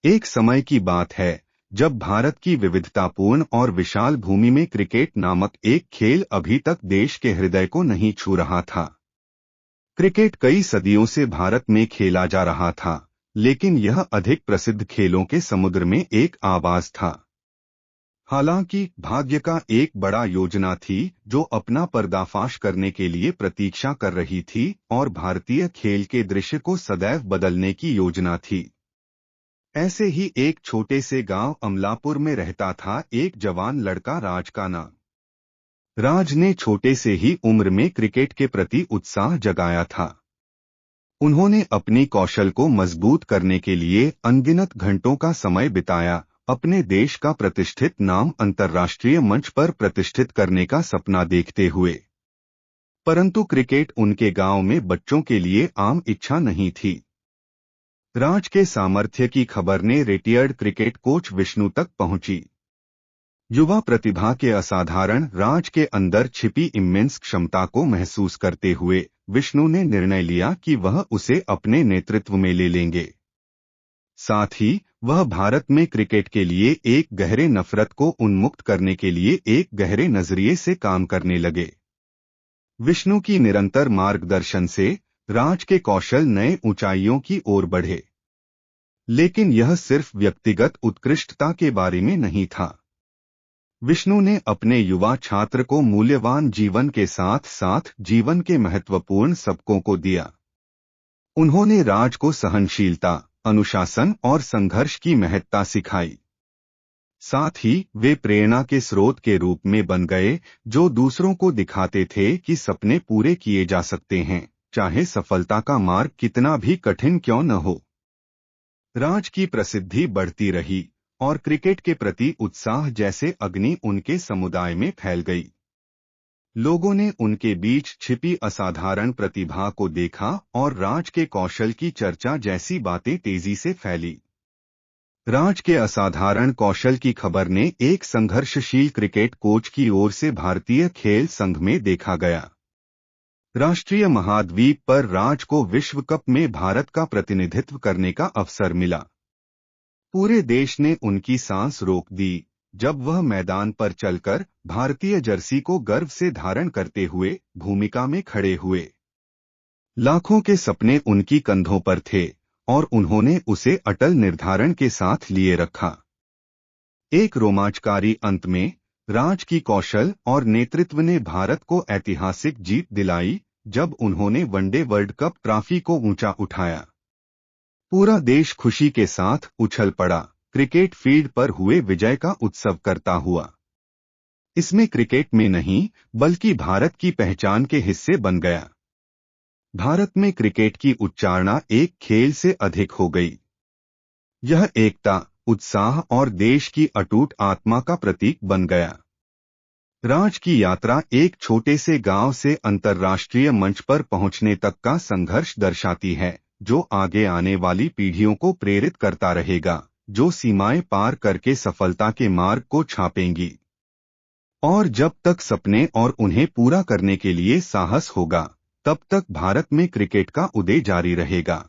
एक समय की बात है जब भारत की विविधतापूर्ण और विशाल भूमि में क्रिकेट नामक एक खेल अभी तक देश के हृदय को नहीं छू रहा था। क्रिकेट कई सदियों से भारत में खेला जा रहा था, लेकिन यह अधिक प्रसिद्ध खेलों के समुद्र में एक आवाज था। हालांकि भाग्य का एक बड़ा योजना थी जो अपना पर्दाफाश करने के लिए प्रतीक्षा कर रही थी, और भारतीय खेल के दृश्य को सदैव बदलने की योजना थी। ऐसे ही एक छोटे से गांव अमलापुर में रहता था एक जवान लड़का राज का नाम। राज ने छोटे से ही उम्र में क्रिकेट के प्रति उत्साह जगाया था। उन्होंने अपनी कौशल को मजबूत करने के लिए अनगिनत घंटों का समय बिताया, अपने देश का प्रतिष्ठित नाम अंतर्राष्ट्रीय मंच पर प्रतिष्ठित करने का सपना देखते हुए। परंतु क्रिकेट उनके गांव में बच्चों के लिए आम इच्छा नहीं थी। राज के सामर्थ्य की खबर ने रिटायर्ड क्रिकेट कोच विष्णु तक पहुंची। युवा प्रतिभा के असाधारण राज के अंदर छिपी इमेंस क्षमता को महसूस करते हुए विष्णु ने निर्णय लिया कि वह उसे अपने नेतृत्व में ले लेंगे। साथ ही वह भारत में क्रिकेट के लिए एक गहरे नफरत को उन्मुक्त करने के लिए एक गहरे नजरिए से काम करने लगे। विष्णु की निरंतर मार्गदर्शन से राज के कौशल नए ऊंचाइयों की ओर बढ़े। लेकिन यह सिर्फ व्यक्तिगत उत्कृष्टता के बारे में नहीं था। विष्णु ने अपने युवा छात्र को मूल्यवान जीवन के साथ साथ जीवन के महत्वपूर्ण सबकों को दिया। उन्होंने राज को सहनशीलता, अनुशासन और संघर्ष की महत्ता सिखाई। साथ ही वे प्रेरणा के स्रोत के रूप में बन गए, जो दूसरों को दिखाते थे कि सपने पूरे किए जा सकते हैं, चाहे सफलता का मार्ग कितना भी कठिन क्यों न हो। राज की प्रसिद्धि बढ़ती रही और क्रिकेट के प्रति उत्साह जैसे अग्नि उनके समुदाय में फैल गई। लोगों ने उनके बीच छिपी असाधारण प्रतिभा को देखा और राज के कौशल की चर्चा जैसी बातें तेजी से फैली। राज के असाधारण कौशल की खबर ने एक संघर्षशील क्रिकेट कोच की ओर से भारतीय खेल संघ में देखा गया। राष्ट्रीय महाद्वीप पर राज को विश्व कप में भारत का प्रतिनिधित्व करने का अवसर मिला। पूरे देश ने उनकी सांस रोक दी जब वह मैदान पर चलकर भारतीय जर्सी को गर्व से धारण करते हुए भूमिका में खड़े हुए। लाखों के सपने उनकी कंधों पर थे और उन्होंने उसे अटल निर्धारण के साथ लिए रखा। एक रोमांचकारी अंत में राज की कौशल और नेतृत्व ने भारत को ऐतिहासिक जीत दिलाई जब उन्होंने वनडे वर्ल्ड कप ट्रॉफी को ऊंचा उठाया। पूरा देश खुशी के साथ उछल पड़ा, क्रिकेट फील्ड पर हुए विजय का उत्सव करता हुआ। इसमें क्रिकेट में नहीं बल्कि भारत की पहचान के हिस्से बन गया। भारत में क्रिकेट की उच्चारणा एक खेल से अधिक हो गई। यह एकता, उत्साह और देश की अटूट आत्मा का प्रतीक बन गया। राज की यात्रा एक छोटे से गांव से अंतर्राष्ट्रीय मंच पर पहुंचने तक का संघर्ष दर्शाती है, जो आगे आने वाली पीढ़ियों को प्रेरित करता रहेगा, जो सीमाएं पार करके सफलता के मार्ग को छापेंगी। और जब तक सपने और उन्हें पूरा करने के लिए साहस होगा, तब तक भारत में क्रिकेट का उदय जारी रहेगा।